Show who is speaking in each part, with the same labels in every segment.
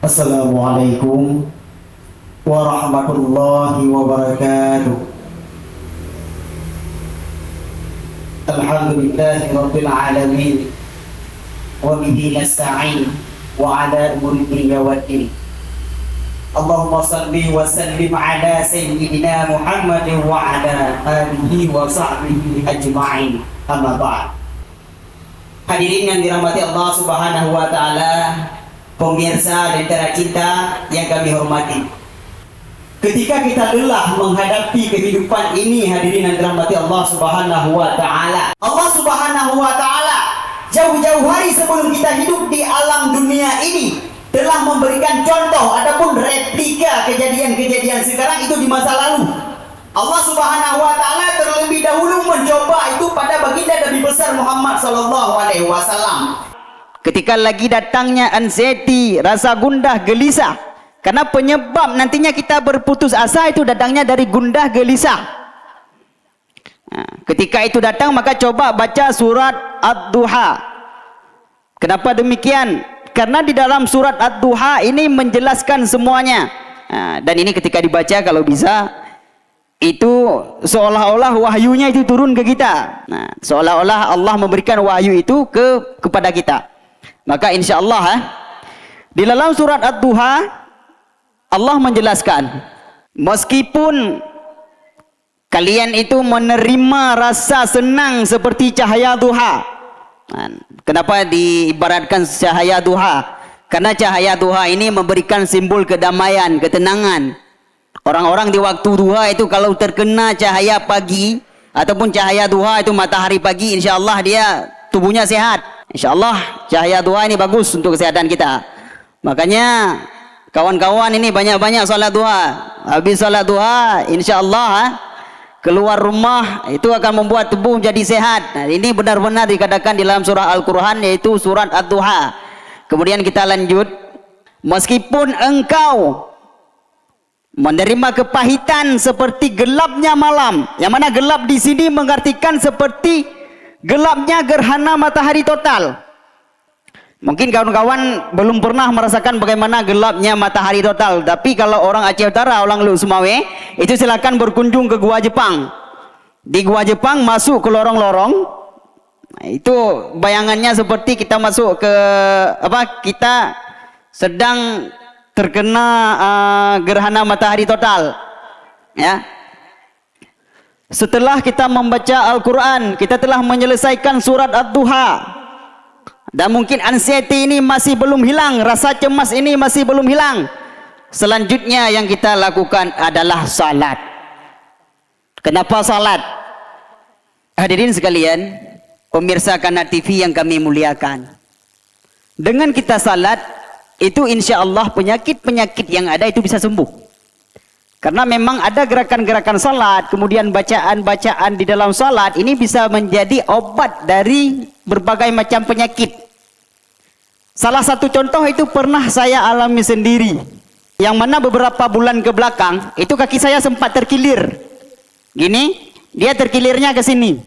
Speaker 1: Assalamualaikum warahmatullahi wabarakatuh. Alhamdulillahi rabbil alamin wa bihi nasta'in wa ala umuri dunya waddin. Allahumma salli wa sallim ala sayyidina Muhammadin wa ala alihi wa sahbihi ajma'in. Amma ba'd. Hadirin yang dirahmati Allah Subhanahu wa taala, pemirsa dan tercinta yang kami hormati. Ketika kita lelah menghadapi kehidupan ini, hadirin yang dirahmati Allah Subhanahu wa taala. Allah Subhanahu wa taala jauh-jauh hari sebelum kita hidup di alam dunia ini telah memberikan contoh ataupun replika kejadian-kejadian sekarang itu di masa lalu. Allah Subhanahu wa taala terlebih dahulu mencoba itu pada baginda Nabi besar Muhammad sallallahu alaihi wasallam. Ketika lagi datangnya anxiety, rasa gundah gelisah, karena penyebab nantinya kita berputus asa itu datangnya dari gundah gelisah. Ketika itu datang, maka coba baca surat Ad-Duha. Kenapa demikian? Karena di dalam surat Ad-Duha ini menjelaskan semuanya. Dan ini ketika dibaca kalau bisa, itu seolah-olah wahyunya itu turun ke kita. Seolah-olah Allah memberikan wahyu itu kepada kita. Maka insya Allah di dalam surat Ad-Duha Allah menjelaskan, meskipun kalian itu menerima rasa senang seperti cahaya duha. Kenapa diibaratkan cahaya duha? Karena cahaya duha ini memberikan simbol kedamaian, ketenangan. Orang-orang di waktu duha itu kalau terkena cahaya pagi ataupun cahaya duha itu matahari pagi, insya Allah dia tubuhnya sehat. Insya Allah cahaya duha ini bagus untuk kesehatan kita. Makanya kawan-kawan ini banyak-banyak salat duha. Habis salat duha, insya Allah keluar rumah itu akan membuat tubuh menjadi sehat. Ini benar-benar dikatakan di dalam surah Al-Quran, yaitu surat Ad-Duha. Kemudian kita lanjut, meskipun engkau menerima kepahitan seperti gelapnya malam, yang mana gelap di sini mengartikan seperti gelapnya gerhana matahari total. Mungkin kawan-kawan belum pernah merasakan bagaimana gelapnya matahari total, tapi kalau orang Aceh Utara, orang Luk Sumawe, itu silakan berkunjung ke Gua Jepang. Di Gua Jepang masuk ke lorong-lorong, itu bayangannya seperti kita masuk ke kita sedang terkena gerhana matahari total. Ya. Setelah kita membaca Al-Quran, kita telah menyelesaikan surat Ad-Duha. Dan mungkin anxiety ini masih belum hilang, rasa cemas ini masih belum hilang. Selanjutnya yang kita lakukan adalah salat. Kenapa salat? Hadirin sekalian, pemirsa Kana TV yang kami muliakan. Dengan kita salat, itu insya Allah penyakit-penyakit yang ada itu bisa sembuh. Karena memang ada gerakan-gerakan salat, kemudian bacaan-bacaan di dalam salat ini bisa menjadi obat dari berbagai macam penyakit. Salah satu contoh itu pernah saya alami sendiri, yang mana beberapa bulan ke belakang itu kaki saya sempat terkilir. Gini, dia terkilirnya ke sini.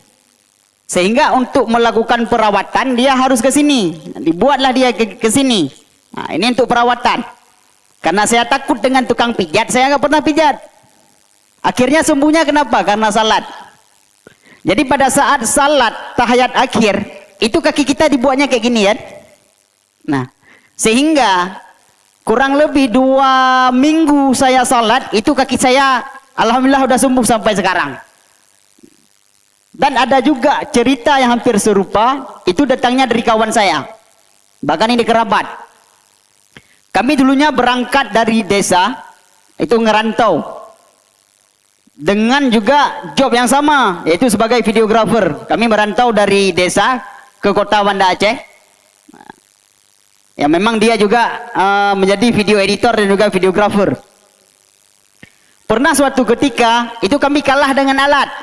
Speaker 1: Sehingga untuk melakukan perawatan dia harus ke sini. Dibuatlah dia ke sini. Nah, ini untuk perawatan. Karena saya takut dengan tukang pijat, saya nggak pernah pijat. Akhirnya sembuhnya kenapa? Karena salat. Jadi pada saat salat tahiyat akhir, itu kaki kita dibuatnya kayak gini ya. Nah, sehingga kurang lebih 2 minggu saya salat, itu kaki saya alhamdulillah udah sembuh sampai sekarang. Dan ada juga cerita yang hampir serupa, itu datangnya dari kawan saya. Bahkan ini kerabat. Kami dulunya berangkat dari desa, itu ngerantau. Dengan juga job yang sama, yaitu sebagai videografer. Kami merantau dari desa ke kota Banda Aceh. Ya memang dia juga menjadi video editor dan juga videografer. Pernah suatu ketika, itu kami kalah dengan alat.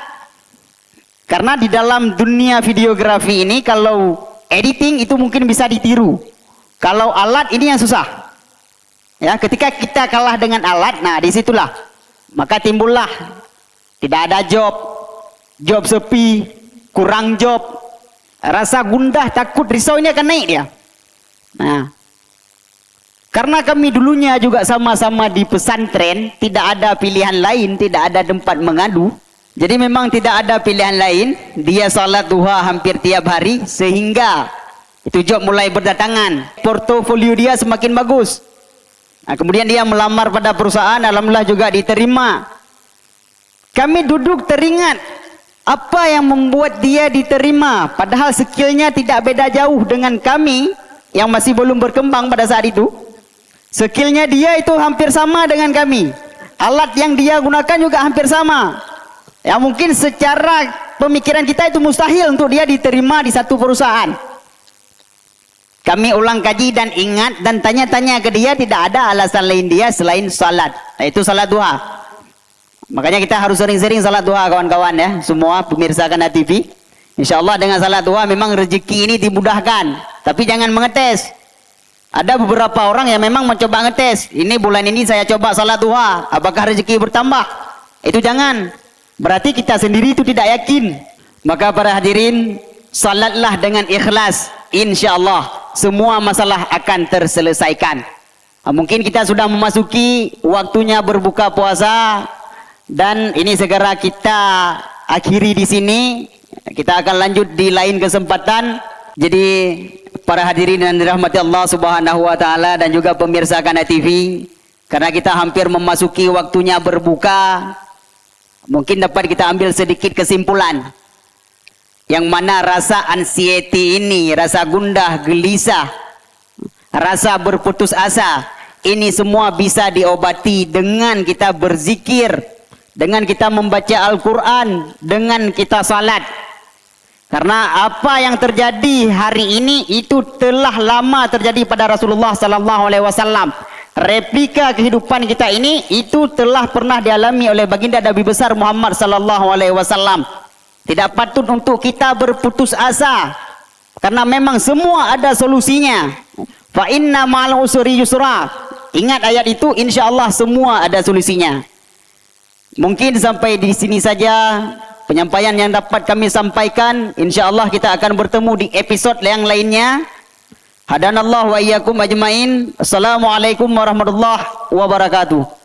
Speaker 1: Karena di dalam dunia videografi ini, kalau editing itu mungkin bisa ditiru. Kalau alat ini yang susah. Ya, ketika kita kalah dengan alat, nah disitulah maka timbullah tidak ada job sepi, kurang job, rasa gundah, takut, risau ini akan naik dia. Nah, Karena kami dulunya juga sama-sama di pesantren, tidak ada pilihan lain, tidak ada tempat mengadu. Jadi memang tidak ada pilihan lain. Dia salat duha hampir tiap hari, sehingga itu job mulai berdatangan. Portofolio dia semakin bagus. Nah, kemudian dia melamar pada perusahaan, alhamdulillah juga diterima. Kami duduk teringat apa yang membuat dia diterima, padahal skillnya tidak beda jauh dengan kami yang masih belum berkembang pada saat itu. Skillnya dia itu hampir sama dengan kami. Alat yang dia gunakan juga hampir sama. Ya mungkin secara pemikiran kita itu mustahil untuk dia diterima di satu perusahaan. Kami ulang kaji dan ingat dan tanya-tanya ke dia, tidak ada alasan lain dia selain salat. Itu salat duha. Makanya kita harus sering-sering salat duha kawan-kawan ya. Semua pemirsa Kana TV. InsyaAllah dengan salat duha memang rezeki ini dimudahkan. Tapi jangan mengetes. Ada beberapa orang yang memang mencoba ngetes. Ini bulan ini saya coba salat duha, apakah rezeki bertambah? Itu jangan. Berarti kita sendiri itu tidak yakin. Maka para hadirin, salatlah dengan ikhlas. InsyaAllah semua masalah akan terselesaikan. Mungkin kita sudah memasuki waktunya berbuka puasa, dan ini segera kita akhiri di sini. Kita akan lanjut di lain kesempatan. Jadi para hadirin yang dirahmati Allah Subhanahu wa taala dan juga pemirsa Kana TV, karena kita hampir memasuki waktunya berbuka, mungkin dapat kita ambil sedikit kesimpulan. Yang mana rasa anxiety ini, rasa gundah, gelisah, rasa berputus asa, ini semua bisa diobati dengan kita berzikir, dengan kita membaca Al-Quran, dengan kita salat. Karena apa yang terjadi hari ini itu telah lama terjadi pada Rasulullah sallallahu alaihi wasallam. Replika kehidupan kita ini itu telah pernah dialami oleh baginda Nabi besar Muhammad sallallahu alaihi wasallam. Tidak patut untuk kita berputus asa, karena memang semua ada solusinya. Fa inna ma'al usri yusra. Ingat ayat itu, insyaallah semua ada solusinya. Mungkin sampai di sini saja penyampaian yang dapat kami sampaikan. InsyaAllah kita akan bertemu di episod yang lainnya. Hadanallahu wa iyyakum ajmain. Assalamualaikum warahmatullahi wabarakatuh.